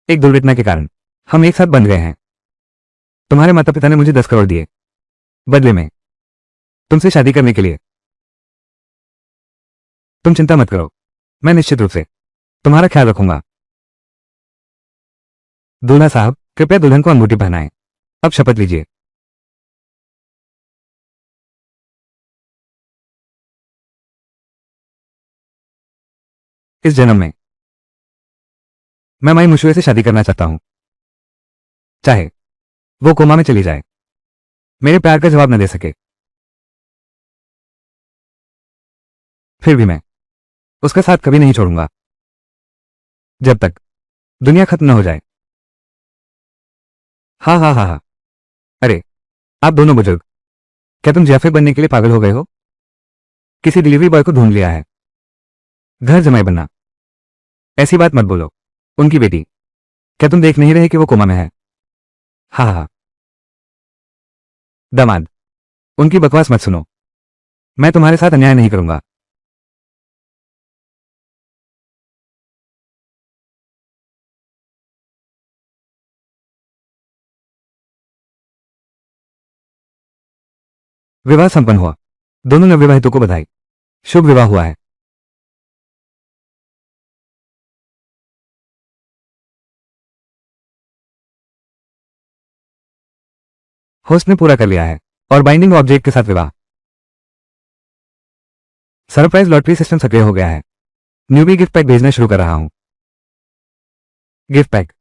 एक दुर्घटना के कारण हम एक साथ बंध गए हैं। तुम्हारे माता पिता ने मुझे 10 करोड़ दिए बदले में तुमसे शादी करने के लिए। तुम चिंता मत करो, मैं निश्चित रूप से तुम्हारा ख्याल रखूंगा। दूल्हा साहब, कृपया दुल्हन को अंगूठी पहनाएं। अब शपथ लीजिए। इस जन्म में मैं माई मुशुए से शादी करना चाहता हूं, चाहे वो कोमा में चली जाए, मेरे प्यार का जवाब न दे सके, फिर भी मैं उसका साथ कभी नहीं छोड़ूंगा जब तक दुनिया खत्म न हो जाए। हाँ हाँ हाँ हाँ। अरे, आप दोनों बुजुर्ग, क्या तुम जियाफे बनने के लिए पागल हो गए हो? किसी डिलीवरी बॉय को ढूंढ लिया है घर जमाई बनना। ऐसी बात मत बोलो। उनकी बेटी, क्या तुम देख नहीं रहे कि वो कोमा में है? हाँ हाँ। दामाद, उनकी बकवास मत सुनो। मैं तुम्हारे साथ अन्याय नहीं करूंगा। विवाह संपन्न हुआ। दोनों नवविवाहितों को बधाई। शुभ विवाह हुआ है। होस्ट ने पूरा कर लिया है और बाइंडिंग ऑब्जेक्ट के साथ विवाह। सरप्राइज लॉटरी सिस्टम सक्रिय हो गया है। न्यूबी गिफ्ट पैक भेजना शुरू कर रहा हूं। Gift pack.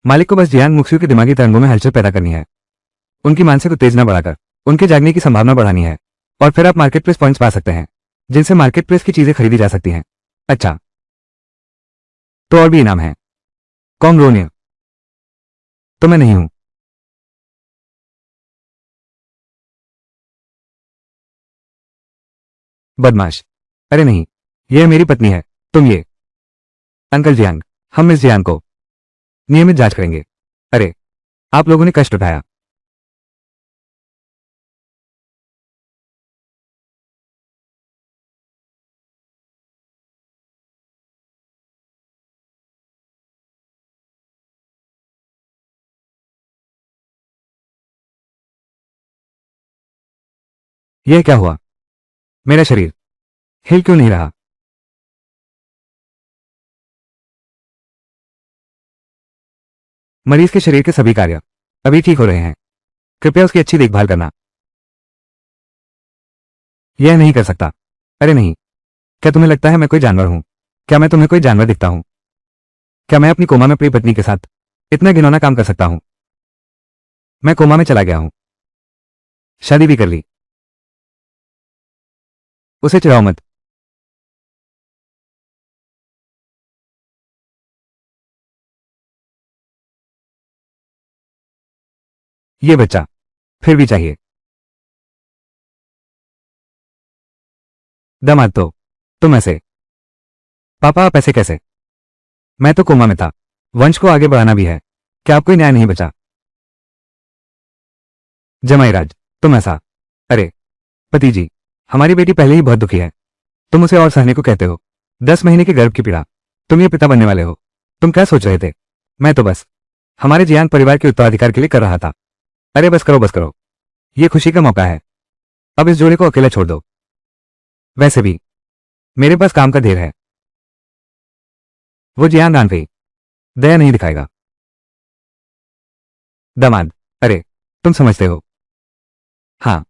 मालिक को बस जियान मुक्सियों के दिमागी तरंगों में हलचल पैदा करनी है, उनकी मानसिक उत्तेजना बढ़ाकर उनके जागने की संभावना बढ़ानी है, और फिर आप मार्केट प्लेस पॉइंट्स पा सकते हैं जिनसे मार्केट प्लेस की चीजें खरीदी जा सकती हैं। अच्छा, तो और भी इनाम है। कॉन्ग्रोनियर तो मैं नहीं हूं। बदमाश। अरे नहीं, यह मेरी पत्नी है। तुम ये अंकल जियांग, हम मिस जियांग को नियमित जांच करेंगे। अरे, आप लोगों ने कष्ट उठाया। यह क्या हुआ? मेरा शरीर हिल क्यों नहीं रहा? मरीज के शरीर के सभी कार्य अभी ठीक हो रहे हैं। कृपया उसकी अच्छी देखभाल करना। यह नहीं कर सकता। अरे नहीं, क्या तुम्हें लगता है मैं कोई जानवर हूं? क्या मैं तुम्हें कोई जानवर दिखता हूं? क्या मैं अपनी कोमा में अपनी पत्नी के साथ इतना घिनौना काम कर सकता हूं? मैं कोमा में चला गया हूं, शादी भी कर ली। उसे चिढ़ाओ मत। ये बच्चा फिर भी चाहिए। दामाद, तो तुम ऐसे? पापा, आप ऐसे कैसे? मैं तो कोमा में था। वंश को आगे बढ़ाना भी है। क्या आप कोई न्याय नहीं बचा? जमाईराज, तुम ऐसा? अरे पति जी, हमारी बेटी पहले ही बहुत दुखी है, तुम उसे और सहने को कहते हो। 10 महीने के गर्भ की पीड़ा। तुम ये पिता बनने वाले हो। तुम क्या सोच रहे थे? मैं तो बस हमारे जियान परिवार के उत्तराधिकार के लिए कर रहा था। अरे बस करो, बस करो। ये खुशी का मौका है। अब इस जोड़े को अकेला छोड़ दो। वैसे भी मेरे पास काम का ढेर है। वो जियान रान पे दया नहीं दिखाएगा। दामाद, अरे तुम समझते हो। हाँ।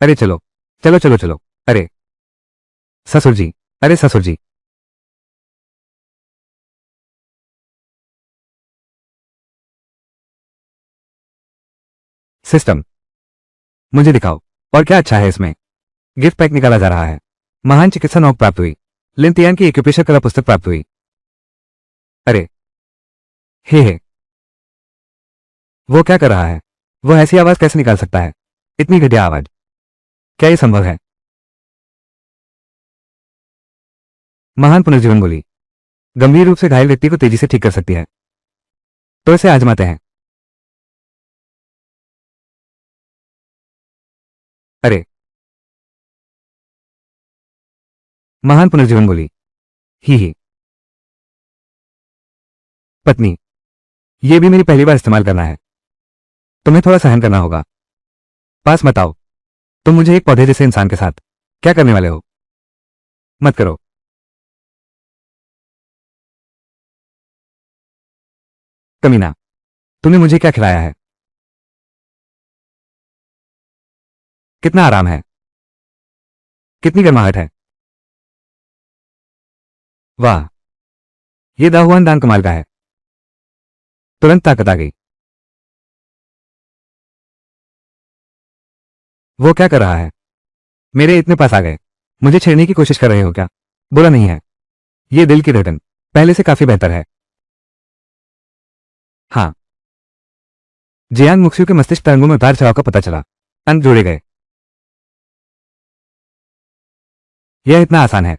अरे चलो चलो चलो चलो। अरे ससुर जी, अरे ससुर जी। सिस्टम, मुझे दिखाओ और क्या अच्छा है इसमें। गिफ्ट पैक निकाला जा रहा है। महान चिकित्सा नौक प्राप्त हुई। लिंतियान की एक्यूपेशर कला पुस्तक प्राप्त हुई। अरे हे, वो क्या कर रहा है? वो ऐसी आवाज कैसे निकाल सकता है? इतनी घटिया आवाज। क्या यह संभव है? महान पुनर्जीवन गोली गंभीर रूप से घायल व्यक्ति को तेजी से ठीक कर सकती है। तो इसे आजमाते हैं। अरे, महान पुनर्जीवन बोली। ही। पत्नी, ये भी मेरी पहली बार इस्तेमाल करना है। तुम्हें थोड़ा सहन करना होगा। पास मत आओ। तुम मुझे एक पौधे जैसे इंसान के साथ क्या करने वाले हो? मत करो। कमीना, तुमने मुझे क्या खिलाया है? कितना आराम है, कितनी गर्माहट है। वाह, ये दाहुआन दान कमाल का है। तुरंत ताकत आ गई। वो क्या कर रहा है? मेरे इतने पास आ गए। मुझे छेड़ने की कोशिश कर रहे हो क्या? बुरा नहीं है। ये दिल की धड़कन पहले से काफी बेहतर है। हाँ, जियांग मुक्सियों के मस्तिष्क तरंगों में उतार चढ़ाव का पता चला। अंक जोड़े गए। यह इतना आसान है,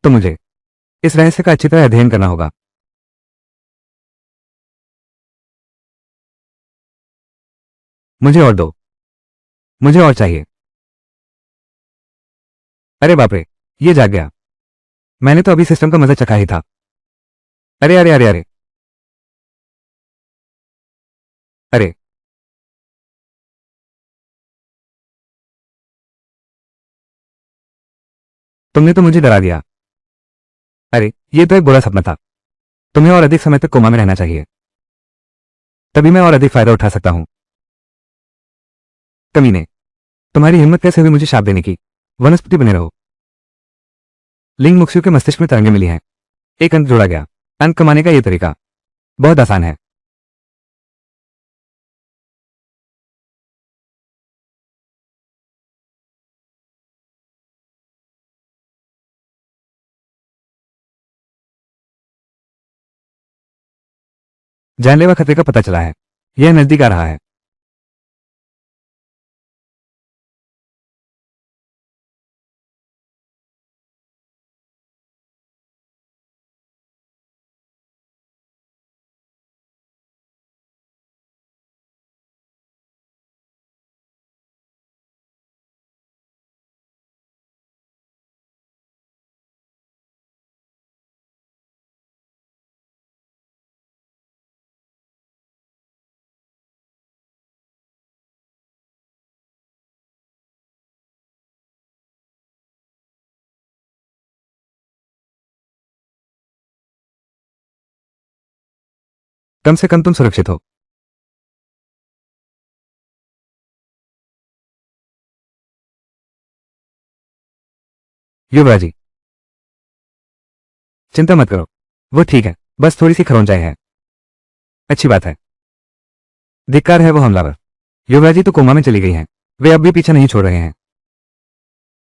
तो मुझे इस रहस्य का अच्छी तरह अध्ययन करना होगा। मुझे और दो। मुझे और चाहिए। अरे बाप रे, ये जाग गया। मैंने तो अभी सिस्टम का मजा चखा ही था। अरे अरे अरे अरे। अरे, तुमने तो मुझे डरा दिया। अरे, ये तो एक बुरा सपना था। तुम्हें और अधिक समय तक कोमा में रहना चाहिए, तभी मैं और अधिक फायदा उठा सकता हूं। कमीने, तुम्हारी हिम्मत कैसे हुई मुझे शाप देने की? वनस्पति बने रहो। लिंग मुक्सियों के मस्तिष्क में तरंगे मिली हैं। एक अंक जोड़ा गया। अंक कमाने का यह तरीका बहुत आसान है। जानलेवा खतरे का पता चला है। यह नजदीक आ रहा है। कम से कम तुम सुरक्षित हो। युवराजी, चिंता मत करो। वो ठीक है, बस थोड़ी सी खरोंचाई है। अच्छी बात है। धिक्कार है वो हमलावर। युवराजी तो कोमा में चली गई हैं। वे अब भी पीछा नहीं छोड़ रहे हैं।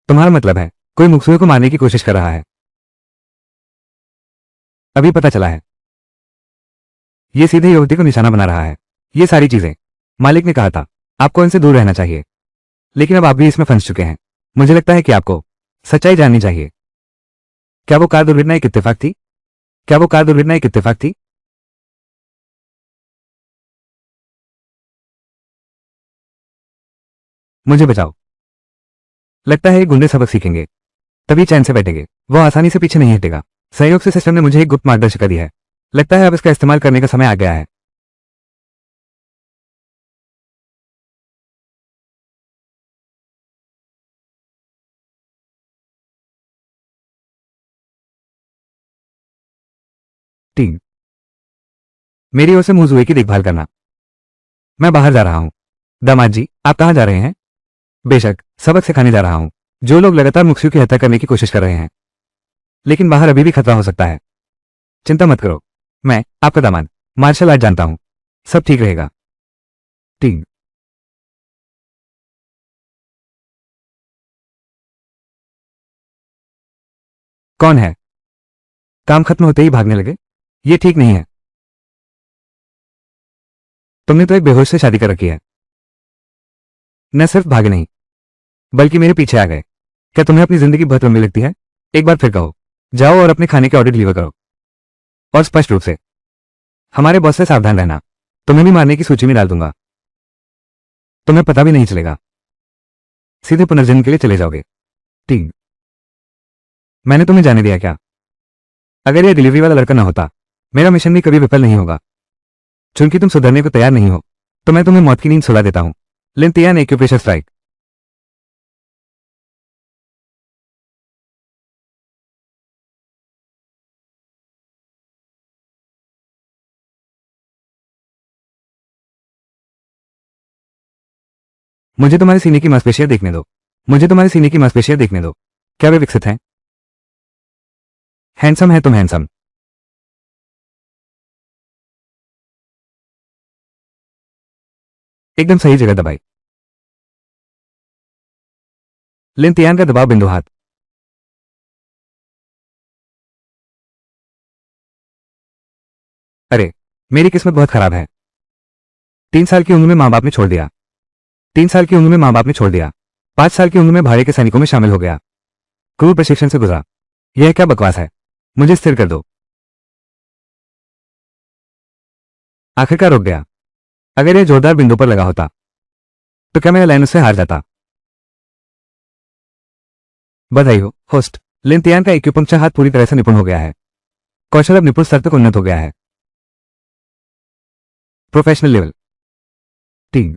तुम्हारा मतलब है कोई मुक्सुए को मारने की कोशिश कर रहा है? अभी पता चला है। ये सीधे युवती को निशाना बना रहा है। ये सारी चीजें मालिक ने कहा था आपको इनसे दूर रहना चाहिए, लेकिन अब आप भी इसमें फंस चुके हैं। मुझे लगता है कि आपको सच्चाई जाननी चाहिए। क्या वो कार दुर्घटना एक इत्तेफाक थी? क्या वो कार दुर्घटना एक इत्तेफाक थी? मुझे बचाओ। लगता है ये गुंडे सबक सीखेंगे, तभी चैन से बैठेंगे। वो आसानी से पीछे नहीं हटेगा। सहयोग से सिस्टम ने मुझे एक गुप्त मार्गदर्शिका दी है। लगता है अब इसका इस्तेमाल करने का समय आ गया है। टीम, मेरी ओर से मुजुए की देखभाल करना। मैं बाहर जा रहा हूं। दामाद जी, आप कहां जा रहे हैं? बेशक, सबक सिखाने जा रहा हूं। जो लोग लगातार मुक्सियों की हत्या करने की कोशिश कर रहे हैं, लेकिन बाहर अभी भी खतरा हो सकता है। चिंता मत करो। मैं आपका दामाद मार्शल आर्ट जानता हूं। सब ठीक रहेगा। टीम, कौन है? काम खत्म होते ही भागने लगे। ये ठीक नहीं है। तुमने तो एक बेहोश से शादी कर रखी है। न सिर्फ भागे नहीं, बल्कि मेरे पीछे आ गए। क्या तुम्हें अपनी जिंदगी बहुत लंबी लगती है? एक बार फिर कहो। जाओ और अपने खाने के ऑर्डर डिलीवर करो। और स्पष्ट रूप से हमारे बॉस से सावधान रहना। तुम्हें भी मारने की सूची में डाल दूंगा। तुम्हें पता भी नहीं चलेगा। सीधे पुनर्जन्म के लिए चले जाओगे। ठीक। मैंने तुम्हें जाने दिया क्या? अगर यह डिलीवरी वाला लड़का ना होता, मेरा मिशन भी कभी विफल नहीं होगा। चूंकि तुम सुधरने को तैयार नहीं हो, तो मैं तुम्हें मौत की नींद सुला देता हूं। लिंथियान एक्यूप्रेशर स्ट्राइक। मुझे तुम्हारे सीने की मांसपेशियां देखने दो। मुझे तुम्हारे सीने की मांसपेशियां देखने दो। क्या वे विकसित हैं? हैंडसम है तुम, हैंडसम। एकदम सही जगह दबाई। लिंथियान का दबाव बिंदु हाथ। अरे, मेरी किस्मत बहुत खराब है। 3 साल की उम्र में माँ बाप ने छोड़ दिया। 3 साल की उम्र में माँ बाप ने छोड़ दिया। 5 साल की उम्र में भाड़े के सैनिकों में शामिल हो गया। क्रूर प्रशिक्षण से गुजरा। यह क्या बकवास है? मुझे स्थिर कर दो। आखिरकार रुक गया। अगर यह जोरदार बिंदु पर लगा होता, तो क्या मेरा लाइन उससे हार जाता? बधाई हो, होस्ट। लिंथियान का एक्यूपंक्चर हाथ पूरी तरह से निपुण हो गया है। कौशल अब निपुण स्तर तक उन्नत हो गया है। Professional level. टीम।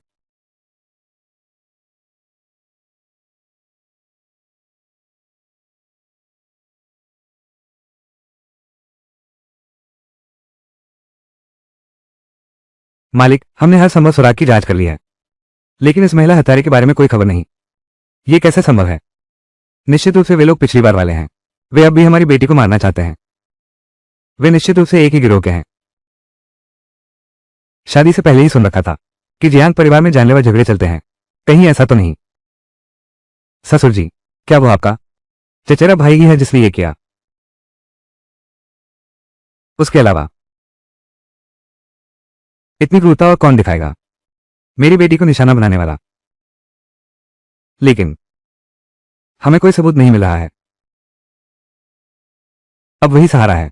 मालिक, हमने हर संभव सुराग की जांच कर ली है, लेकिन इस महिला हत्यारे के बारे में कोई खबर नहीं। ये कैसे संभव है? निश्चित रूप से वे लोग पिछली बार वाले हैं। वे अब भी हमारी बेटी को मारना चाहते हैं। वे निश्चित रूप से एक ही गिरोह के हैं। शादी से पहले ही सुन रखा था कि जियांग परिवार में जानलेवा झगड़े चलते हैं। कहीं ऐसा तो नहीं? ससुर जी, क्या वो आपका चचेरा भाई ही है जिसने ये किया? उसके अलावा इतनी क्रूरता और कौन दिखाएगा? मेरी बेटी को निशाना बनाने वाला। लेकिन हमें कोई सबूत नहीं मिल रहा है। अब वही सहारा है।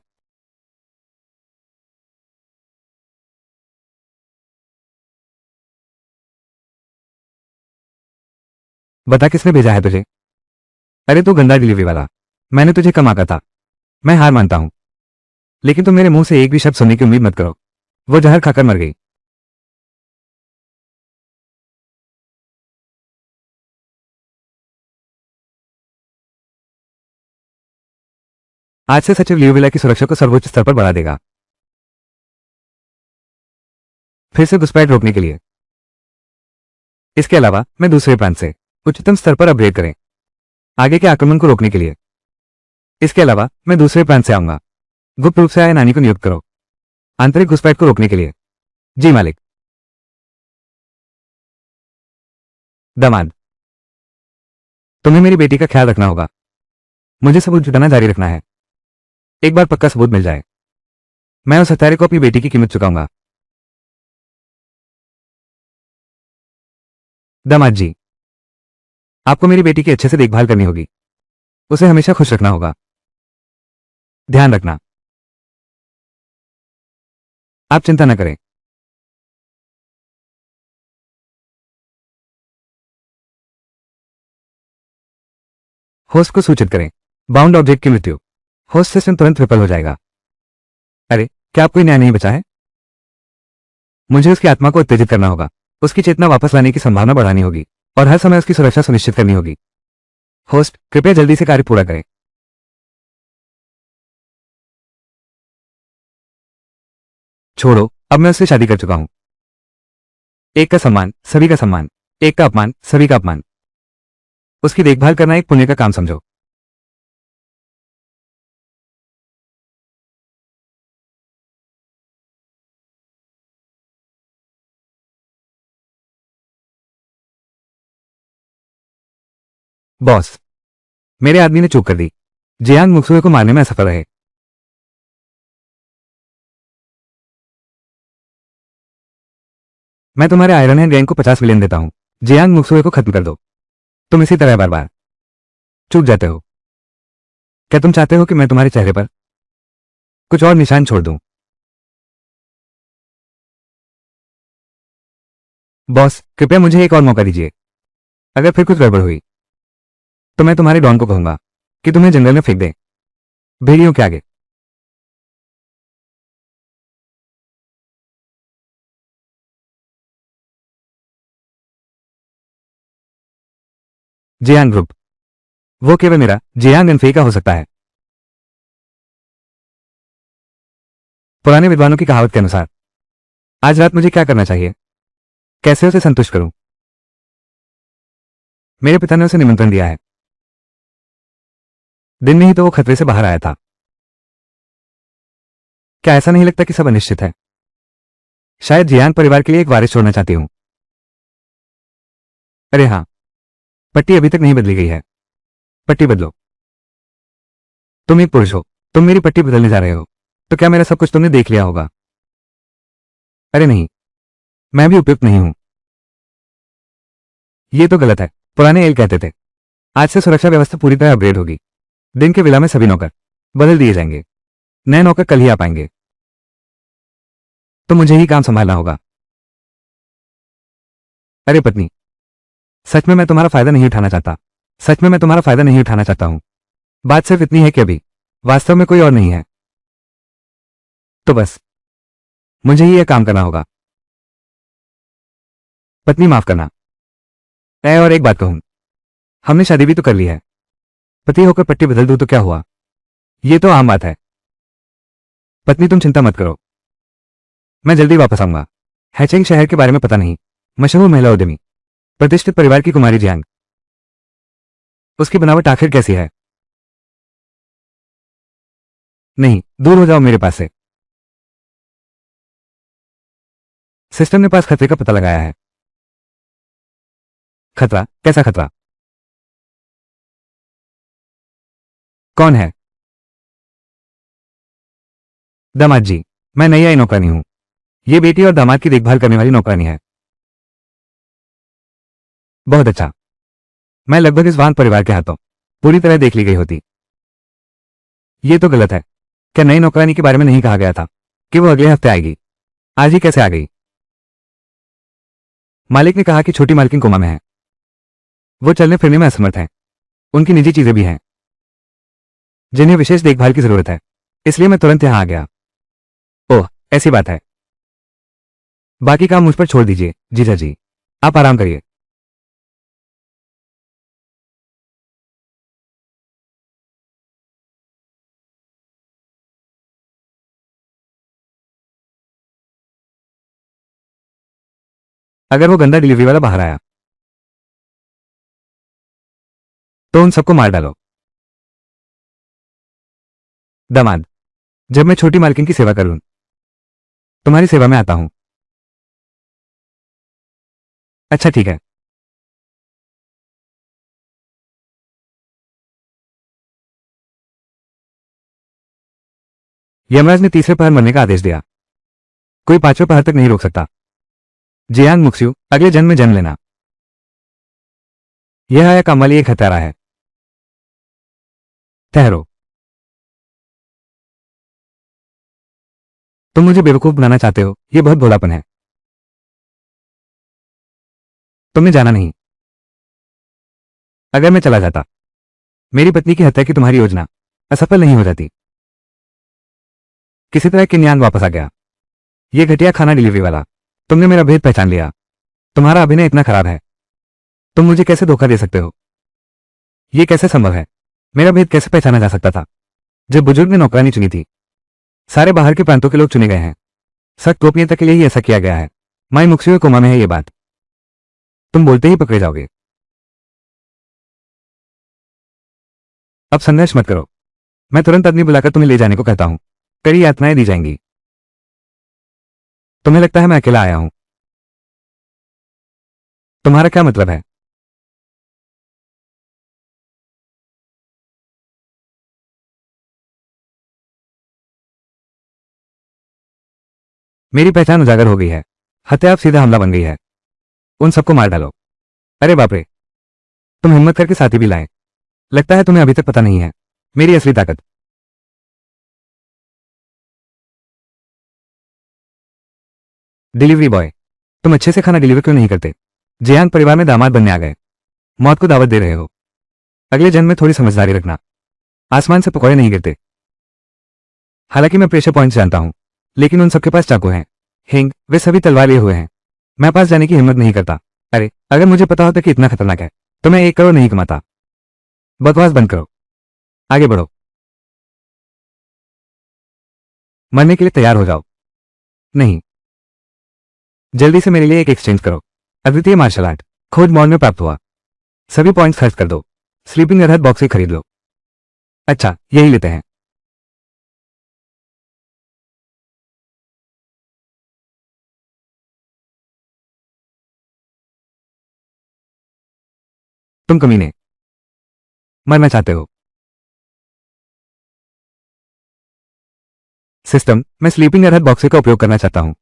बता किसने भेजा है तुझे? अरे तू गंदा डिलीवरी वाला। मैंने तुझे कम आका था। मैं हार मानता हूं, लेकिन तुम मेरे मुंह से एक भी शब्द सुनने की उम्मीद मत करो। वो जहर खाकर मर गई। आज से सचिव लियोविला की सुरक्षा को सर्वोच्च स्तर पर बढ़ा देगा। फिर से घुसपैठ रोकने के लिए। इसके अलावा मैं दूसरे प्रांत से उच्चतम स्तर पर अपग्रेड करें, आगे के आक्रमण को रोकने के लिए। इसके अलावा मैं दूसरे प्रांत से आऊंगा। गुप्त रूप से आए नानी को नियुक्त करो, आंतरिक घुसपैठ को रोकने के लिए। जी मालिक। दामाद, तुम्हें मेरी बेटी का ख्याल रखना होगा। मुझे सबूत जुटाना जारी रखना है। एक बार पक्का सबूत मिल जाए, मैं उस हत्यारे को अपनी बेटी की कीमत चुकाऊंगा। दामाद जी, आपको मेरी बेटी की अच्छे से देखभाल करनी होगी। उसे हमेशा खुश रखना होगा। ध्यान रखना। आप चिंता न करें। होस्ट को सूचित करें। बाउंड ऑब्जेक्ट की मृत्यु। होस्ट सिस्टम तुरंत विफल हो जाएगा। अरे, क्या आपको न्याय नहीं बचा है? मुझे उसकी आत्मा को उत्तेजित करना होगा। उसकी चेतना वापस लाने की संभावना बढ़ानी होगी और हर समय उसकी सुरक्षा सुनिश्चित करनी होगी। होस्ट, कृपया जल्दी से कार्य पूरा करें। छोड़ो, अब मैं उससे शादी कर चुका हूं। एक का सम्मान, सभी का सम्मान। एक का अपमान, सभी का अपमान। उसकी देखभाल करना एक पुण्य का काम समझो। बॉस, मेरे आदमी ने चूक कर दी। जियांग मुक्सुए को मारने में असफल रहे। मैं तुम्हारे आयरन हैंड गैंग को 50 मिलियन देता हूं। जियांग मुक्सुए को खत्म कर दो। तुम इसी तरह बार बार चूक जाते हो। क्या तुम चाहते हो कि मैं तुम्हारे चेहरे पर कुछ और निशान छोड़ दूं? बॉस, कृपया मुझे एक और मौका दीजिए। अगर फिर कुछ गड़बड़ हुई तो मैं तुम्हारे डॉन को कहूंगा कि तुम्हें जंगल में फेंक दे, भेड़ियों के आगे। जियांग ग्रुप, वो केवल मेरा जियांग एनफे का हो सकता है। पुराने विद्वानों की कहावत के अनुसार आज रात मुझे क्या करना चाहिए, कैसे उसे संतुष्ट करूं? मेरे पिता ने उसे निमंत्रण दिया है। दिन में ही तो वो खतरे से बाहर आया था। क्या ऐसा नहीं लगता कि सब अनिश्चित है? शायद जियांग परिवार के लिए एक वारिस छोड़ना चाहती हूं। अरे हाँ, पट्टी अभी तक नहीं बदली गई है। पट्टी बदलो। तुम एक पुरुष हो, तुम मेरी पट्टी बदलने जा रहे हो, तो क्या मेरा सब कुछ तुमने देख लिया होगा? अरे नहीं, मैं भी उपयुक्त नहीं हूं। ये तो गलत है। पुराने एल कहते थे आज से सुरक्षा व्यवस्था पूरी तरह अपग्रेड होगी। दिन के विला में सभी नौकर बदल दिए जाएंगे। नए नौकर कल ही आ पाएंगे, तो मुझे ही काम संभालना होगा। अरे पत्नी, सच में मैं तुम्हारा फायदा नहीं उठाना चाहता। सच में मैं तुम्हारा फायदा नहीं उठाना चाहता हूं। बात सिर्फ इतनी है कि अभी वास्तव में कोई और नहीं है, तो बस मुझे ही यह काम करना होगा। पत्नी माफ करना। और एक बात कहूं, हमने शादी भी तो कर ली है। पति होकर पट्टी बदल दूं तो क्या हुआ? ये तो आम बात है। पत्नी तुम चिंता मत करो, मैं जल्दी वापस आऊंगा। हैचेंग शहर के बारे में पता नहीं, मशहूर महिला उद्यमी, प्रतिष्ठित परिवार की कुमारी जियांग। उसकी बनावट आखिर कैसी है? नहीं, दूर हो जाओ मेरे पास से। सिस्टम ने पास खतरे का पता लगाया है। खतरा? कैसा खतरा? कौन है? दामाद जी, मैं नई आई नौकरानी हूं। ये बेटी और दामाद की देखभाल करने वाली नौकरानी है। बहुत अच्छा। मैं लगभग इस वाहन परिवार के हाथों पूरी तरह देख ली गई होती। ये तो गलत है। क्या नई नौकरानी के बारे में नहीं कहा गया था कि वो अगले हफ्ते आएगी? आज ही कैसे आ गई? मालिक ने कहा कि छोटी मालकिन कोमा में है। वो चलने फिरने में असमर्थ है। उनकी निजी चीजें भी हैं जिन्हें विशेष देखभाल की जरूरत है, इसलिए मैं तुरंत यहां आ गया। ओह, ऐसी बात है। बाकी काम मुझ पर छोड़ दीजिए जीजा जी, आप आराम करिए। अगर वो गंदा डिलीवरी वाला बाहर आया तो उन सबको मार डालो। दामाद, जब मैं छोटी मालकिन की सेवा करूं, तुम्हारी सेवा में आता हूं। अच्छा ठीक है। यमराज ने तीसरे पहर मरने का आदेश दिया। कोई पांचवें पहर तक नहीं रोक सकता। जियांग मुक्स्यू, अगले जन्म में जन्म लेना। यह आया काम वाली एक हत्यारा है। ठहरो, तुम मुझे बेवकूफ बनाना चाहते हो, यह बहुत भोलापन है। तुमने जाना नहीं। अगर मैं चला जाता, मेरी पत्नी की हत्या की तुम्हारी योजना असफल नहीं हो जाती। किसी तरह किन्यान वापस आ गया। ये घटिया खाना डिलीवरी वाला, तुमने मेरा भेद पहचान लिया। तुम्हारा अभिनय इतना खराब है। तुम मुझे कैसे धोखा दे सकते हो? ये कैसे संभव है? मेरा भेद कैसे पहचाना जा सकता था जब बुजुर्ग ने नौकरानी चुनी थी? सारे बाहर के प्रांतों के लोग चुने गए हैं। सख्त गोपनीयता के लिए ही ऐसा किया गया है। माई मुक्सियो कोमा में है ये बात। तुम बोलते ही पकड़े जाओगे। अब संघर्ष मत करो। मैं तुरंत आदमी बुलाकर तुम्हें ले जाने को कहता हूं। कड़ी यातनाएं दी जाएंगी। तुम्हें लगता है मैं अकेला आया हूं? तुम्हारा क्या मतलब है? मेरी पहचान उजागर हो गई है। हत्या अब सीधा हमला बन गई है। उन सबको मार डालो। अरे बाप रे, तुम हिम्मत करके साथी भी लाए। लगता है तुम्हें अभी तक पता नहीं है मेरी असली ताकत। डिलीवरी बॉय, तुम अच्छे से खाना डिलीवर क्यों नहीं करते? जियांग परिवार में दामाद बनने आ गए। मौत को दावत दे रहे हो। अगले जन्म में थोड़ी समझदारी रखना। आसमान से पकौड़े नहीं गिरते। हालांकि मैं प्रेशर पॉइंट जानता हूं, लेकिन उन सबके पास चाकू हैं। हिंग, वे सभी तलवार लिए हुए हैं। मैं पास जाने की हिम्मत नहीं करता। अरे, अगर मुझे पता होता कि इतना खतरनाक है तो मैं 1 करोड़ नहीं कमाता। बकवास बंद करो, आगे बढ़ो। मरने के लिए तैयार हो जाओ। नहीं, जल्दी से मेरे लिए एक एक्सचेंज करो। अद्वितीय मार्शल आर्ट खोज मॉल में प्राप्त हुआ। सभी पॉइंट्स खर्च कर दो। स्लीपिंग अरहत बॉक्स से खरीद लो। अच्छा, यही लेते हैं। तुम कमीने, मरना चाहते हो। सिस्टम, मैं स्लीपिंग अरहत बॉक्सिंग का उपयोग करना चाहता हूं।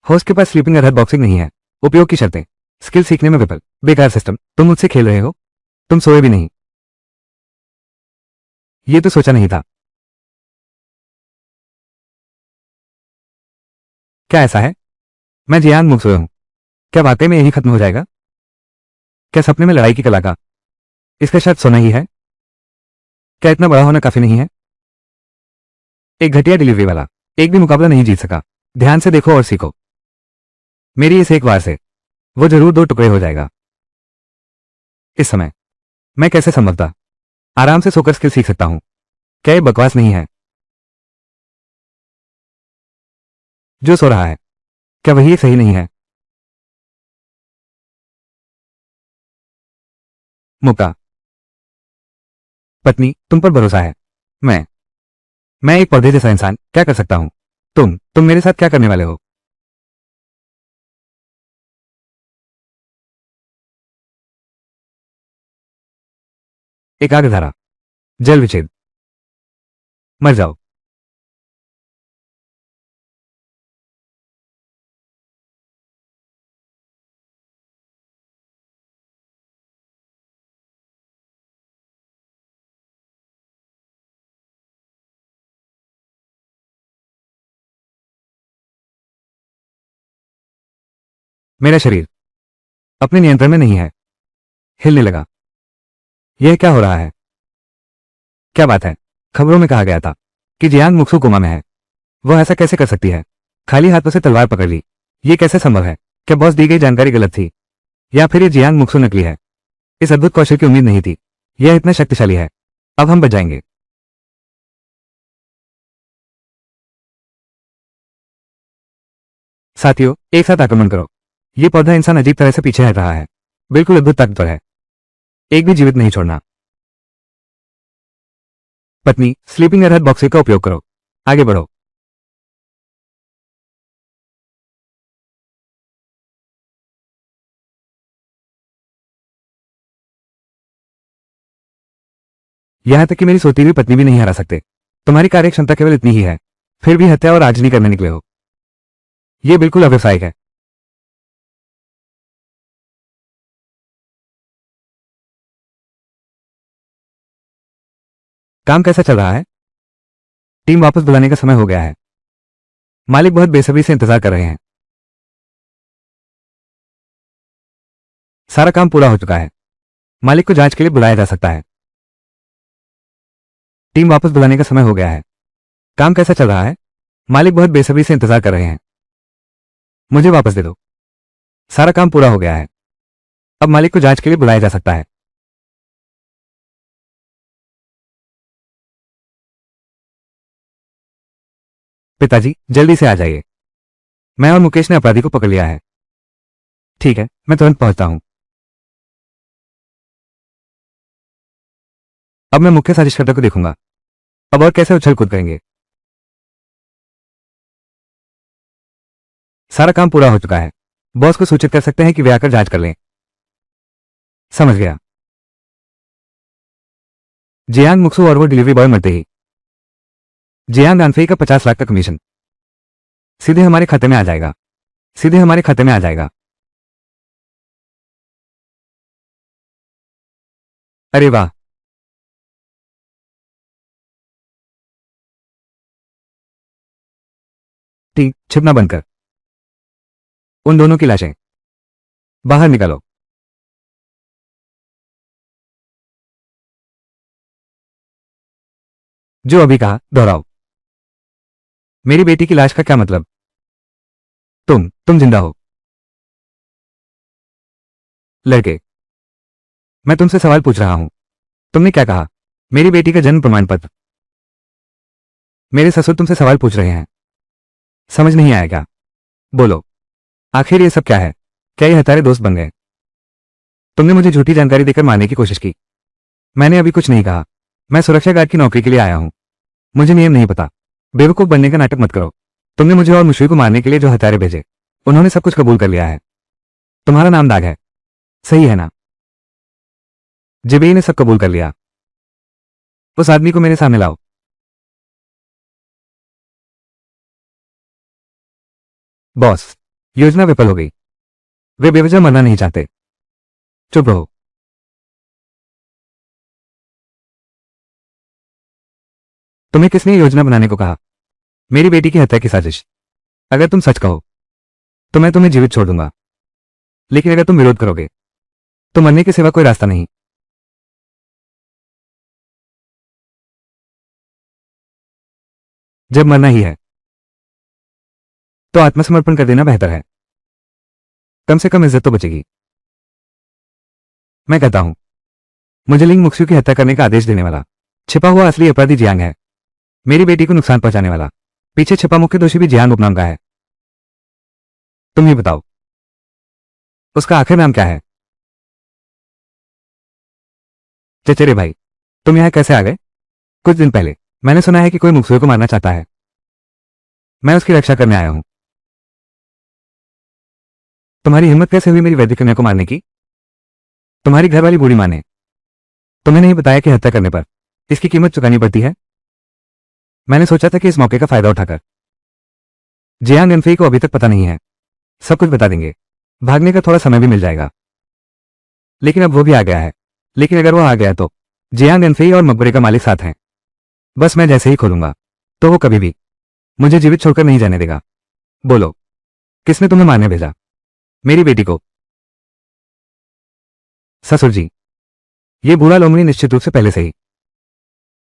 होस्ट के पास स्लीपिंग अरहत बॉक्सिंग नहीं है। उपयोग की शर्तें। स्किल सीखने में विफल। बेकार सिस्टम, तुम मुझसे खेल रहे हो। तुम सोए भी नहीं। ये तो सोचा नहीं था। क्या ऐसा है? मैं जियान मुख सोया हूं। क्या वाकई में यही खत्म हो जाएगा? क्या सपने में लड़ाई की कला का इसका शायद सोना ही है? क्या इतना बड़ा होना काफी नहीं है? एक घटिया डिलीवरी वाला एक भी मुकाबला नहीं जीत सका। ध्यान से देखो और सीखो। मेरी इस एक वार से वो जरूर 2 टुकड़े हो जाएगा। इस समय मैं कैसे संभलता आराम से सोकर स्किल सीख सकता हूं। क्या ये बकवास नहीं है? जो सो रहा है, क्या वही सही नहीं है? मुक्का, पत्नी, तुम पर भरोसा है। मैं एक पौधे जैसा इंसान क्या कर सकता हूं? तुम मेरे साथ क्या करने वाले हो? एकाग्रधारा, जल विच्छेद, मर जाओ। मेरा शरीर अपने नियंत्रण में नहीं है। हिलने लगा। यह क्या हो रहा है? क्या बात है? खबरों में कहा गया था कि जियांग मुक्सु कोमा में है। वह ऐसा कैसे कर सकती है? खाली हाथों से तलवार पकड़ ली। ये कैसे संभव है? क्या बॉस दी गई जानकारी गलत थी, या फिर ये जियांग मुक्सु नकली है? इस अद्भुत कौशल की उम्मीद नहीं थी। यह इतना शक्तिशाली है। अब हम बच जाएंगे। साथियों, एक साथ आक्रमण करो। ये पौधा इंसान अजीब तरह से पीछे हट रहा है। बिल्कुल अद्भुत ताकतवर है। एक भी जीवित नहीं छोड़ना। पत्नी, स्लीपिंग अरहत बॉक्सिंग का उपयोग करो। आगे बढ़ो। यहां तक कि मेरी सोती हुई पत्नी भी नहीं हरा सकते। तुम्हारी कार्य क्षमता केवल इतनी ही है, फिर भी हत्या और आजनी करने निकले हो। यह बिल्कुल अव्यवसायिक है। काम कैसा चल रहा है? टीम वापस बुलाने का समय हो गया है। मालिक बहुत बेसब्री से इंतजार कर रहे हैं। सारा काम पूरा हो चुका है। मालिक को जांच के लिए बुलाया जा सकता है। टीम वापस बुलाने का समय हो गया है। काम कैसा चल रहा है? मालिक बहुत बेसब्री से इंतजार कर रहे हैं। मुझे वापस दे दो। सारा काम पूरा हो गया है। अब मालिक को जांच के लिए बुलाया जा सकता है। पिताजी, जल्दी से आ जाइए। मैं और मुकेश ने अपराधी को पकड़ लिया है। ठीक है, मैं तुरंत पहुंचता हूं। अब मैं मुख्य साजिशकर्ता को देखूंगा। अब और कैसे उछल कूद करेंगे? सारा काम पूरा हो चुका है। बॉस को सूचित कर सकते हैं कि वे आकर जांच कर लें। समझ गया। जियांग मुक्सु और वो डिलीवरी बॉय मरते ही जियांग आनफेई का 50 लाख का कमीशन सीधे हमारे खाते में आ जाएगा। सीधे हमारे खाते में आ जाएगा। अरे वाह। ठीक, छिपना बंद कर। उन दोनों की लाशें बाहर निकालो। जो अभी कहा दोहराओ। मेरी बेटी की लाश का क्या मतलब? तुम जिंदा हो। लड़के, मैं तुमसे सवाल पूछ रहा हूं। तुमने क्या कहा? मेरी बेटी का जन्म प्रमाण पत्र। मेरे ससुर तुमसे सवाल पूछ रहे हैं। समझ नहीं आया क्या? बोलो, आखिर ये सब क्या है? क्या ये हतारे दोस्त बन गए? तुमने मुझे झूठी जानकारी देकर मारने की कोशिश की। मैंने अभी कुछ नहीं कहा। मैं सुरक्षा गार्ड की नौकरी के लिए आया हूं। मुझे नियम नहीं पता। बेवकूफ बनने का नाटक मत करो। तुमने मुझे और मुशफी को मारने के लिए जो हथियार भेजे, उन्होंने सब कुछ कबूल कर लिया है। तुम्हारा नाम दाग है, सही है ना? जिबेई ने सब कबूल कर लिया। उस आदमी को मेरे सामने लाओ। बॉस, योजना विफल हो गई। वे बेवजह मरना नहीं चाहते। चुप रहो। तुम्हें किसने ये योजना बनाने को कहा? मेरी बेटी की हत्या की साजिश। अगर तुम सच कहो तो मैं तुम्हें जीवित छोड़ दूंगा, लेकिन अगर तुम विरोध करोगे तो मरने के सिवा कोई रास्ता नहीं। जब मरना ही है तो आत्मसमर्पण कर देना बेहतर है। कम से कम इज्जत तो बचेगी। मैं कहता हूं, मुझे लिंग मुक्सू की हत्या करने का आदेश देने वाला छिपा हुआ असली अपराधी जियांग है। मेरी बेटी को नुकसान पहुंचाने वाला पीछे छिपा मुख्य दोषी भी जियांग उपनाम का है। तुम ही बताओ, उसका आखिर नाम क्या है? चचेरे भाई, तुम यहां कैसे आ गए? कुछ दिन पहले मैंने सुना है कि कोई मुक्सुए को मारना चाहता है। मैं उसकी रक्षा करने आया हूं। तुम्हारी हिम्मत कैसे हुई मेरी वैदिक कन्या को मारने की? तुम्हारी घरवाली बूढ़ी माँ ने तुम्हें नहीं बताया कि हत्या करने पर इसकी कीमत चुकानी पड़ती है? मैंने सोचा था कि इस मौके का फायदा उठाकर जियांग एनफेई को अभी तक पता नहीं है, सब कुछ बता देंगे। भागने का थोड़ा समय भी मिल जाएगा। लेकिन अब वो भी आ गया है। लेकिन अगर वो आ गया तो जियांग एनफेई और मकबरे का मालिक साथ हैं। बस मैं जैसे ही खोलूंगा तो वो कभी भी मुझे जीवित छोड़कर नहीं जाने देगा। बोलो, किसने तुम्हें मारने भेजा? मेरी बेटी को। ससुर जी, ये बूढ़ा लोमड़ी निश्चित रूप से पहले से ही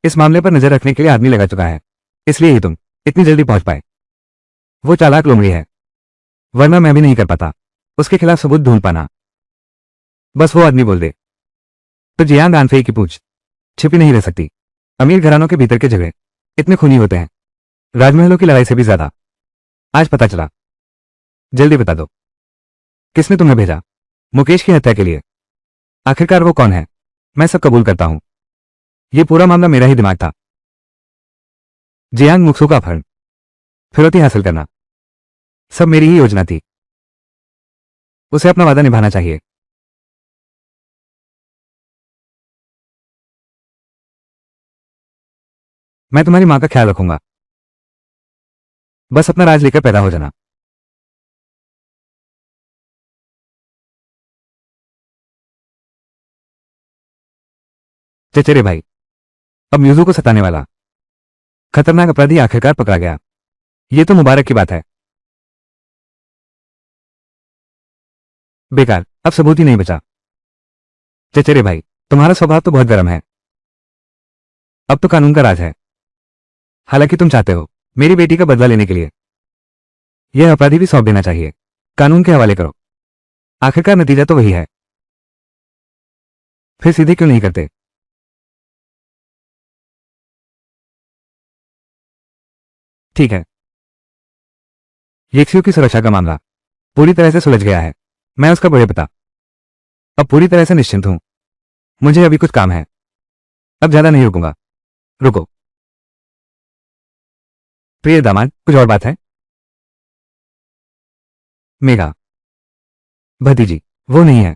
इस मामले पर नजर रखने के लिए आदमी लगा चुका है, इसलिए ही तुम इतनी जल्दी पहुंच पाए। वो चालाक लोमड़ी है, वरना मैं भी नहीं कर पाता उसके खिलाफ सबूत ढूंढ पाना। बस वो आदमी बोल दे तो जियांग आनफेई की पूछ छिपी नहीं रह सकती। अमीर घरानों के भीतर के झगड़े इतने खूनी होते हैं, राजमहलों की लड़ाई से भी ज्यादा। आज पता चला। जल्दी बता दो, किसने तुम्हें भेजा मुकेश की हत्या के लिए? आखिरकार वो कौन है? मैं सब कबूल करता हूं, ये पूरा मामला मेरा ही दिमाग था। जियांग मुक्सू का अपहरण, फिरौती हासिल करना, सब मेरी ही योजना थी। उसे अपना वादा निभाना चाहिए। मैं तुम्हारी मां का ख्याल रखूंगा। बस अपना राज लेकर पैदा हो जाना। चचेरे भाई, अब म्यूजू को सताने वाला खतरनाक अपराधी आखिरकार पकड़ा गया। ये तो मुबारक की बात है। बेकार, अब सबूत ही नहीं बचा। चचेरे भाई, तुम्हारा स्वभाव तो बहुत गर्म है। अब तो कानून का राज है। हालांकि तुम चाहते हो मेरी बेटी का बदला लेने के लिए यह अपराधी भी सौंप देना चाहिए, कानून के हवाले करो। आखिरकार नतीजा तो वही है। फिर सीधे क्यों नहीं करते? ठीक है, येक्सियो की सुरक्षा का मामला पूरी तरह से सुलझ गया है। मैं उसका बड़े पिता अब पूरी तरह से निश्चिंत हूं। मुझे अभी कुछ काम है, अब ज्यादा नहीं रुकूंगा। रुको, प्रिय दामाद, कुछ और बात है? मेघा, भतीजी, वो नहीं है।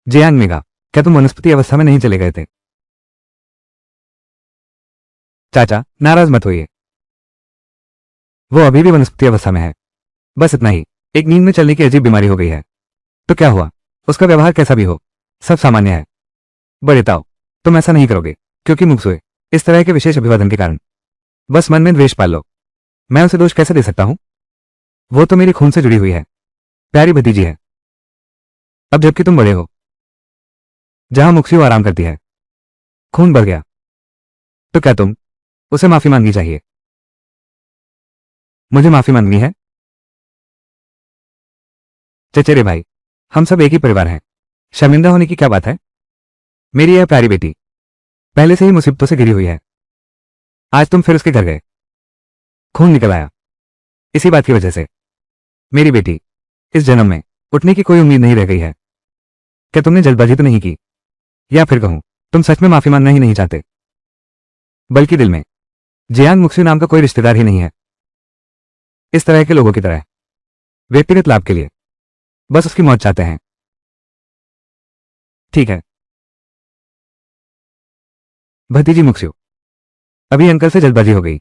जियांग मेघा, क्या तुम वनस्पति अवस्था में नहीं चले गए थे? चाचा, नाराज मत होइए। वो अभी भी वनस्पति अवस्था में है। बस इतना ही, एक नींद में चलने की अजीब बीमारी हो गई है। तो क्या हुआ? उसका व्यवहार कैसा भी हो, सब सामान्य है। बड़े ताओ, तुम ऐसा नहीं करोगे, क्योंकि मुक्सुए इस तरह के विशेष अभिवादन के कारण बस मन में द्वेष पाल लो। मैं उसे दोष कैसे दे सकता हूं? वो तो मेरी खून से जुड़ी हुई है, प्यारी भतीजी है। अब जबकि तुम बड़े हो, जहां मुक्सियो आराम करती है, खून बढ़ गया। तो क्या तुम उसे माफी मांगनी चाहिए? मुझे माफी मांगनी है? चचेरे भाई, हम सब एक ही परिवार हैं। शर्मिंदा होने की क्या बात है? मेरी यह प्यारी बेटी पहले से ही मुसीबतों से घिरी हुई है। आज तुम फिर उसके घर गए, खून निकल आया इसी बात की वजह से। मेरी बेटी, इस जन्म में उठने की कोई उम्मीद नहीं रह गई है। क्या तुमने जल्दबाजी तो नहीं की? या फिर कहूं, तुम सच में माफी मांगना ही नहीं चाहते, बल्कि दिल में जियांग मुक्सू नाम का कोई रिश्तेदार ही नहीं है? इस तरह के लोगों की तरह व्यक्तिगत लाभ के लिए बस उसकी मौत चाहते हैं। ठीक है भतीजी मुक्सू, अभी अंकल से जल्दबाजी हो गई,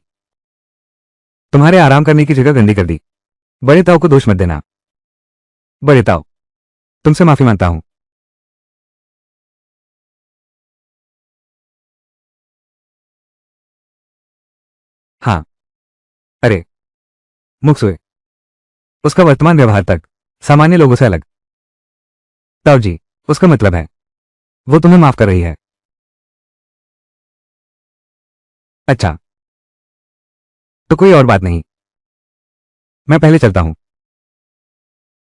तुम्हारे आराम करने की जगह गंदी कर दी। बड़े ताऊ को दोष मत देना। बड़े ताऊ, तुमसे माफी मांगता हूं। हाँ, अरे मुक्सुए, उसका वर्तमान व्यवहार तक सामान्य लोगों से अलग। ताऊ जी, उसका मतलब है वो तुम्हें माफ कर रही है। अच्छा, तो कोई और बात नहीं, मैं पहले चलता हूं।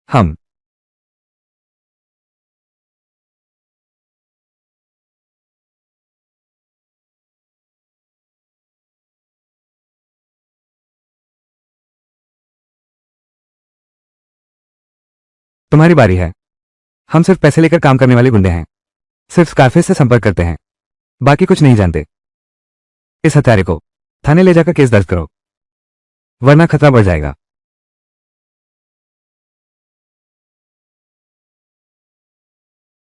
हम तुम्हारी बारी है। हम सिर्फ पैसे लेकर काम करने वाले गुंडे हैं, सिर्फ स्कारफेस से संपर्क करते हैं, बाकी कुछ नहीं जानते। इस हत्यारे को थाने ले जाकर केस दर्ज करो, वरना खतरा बढ़ जाएगा।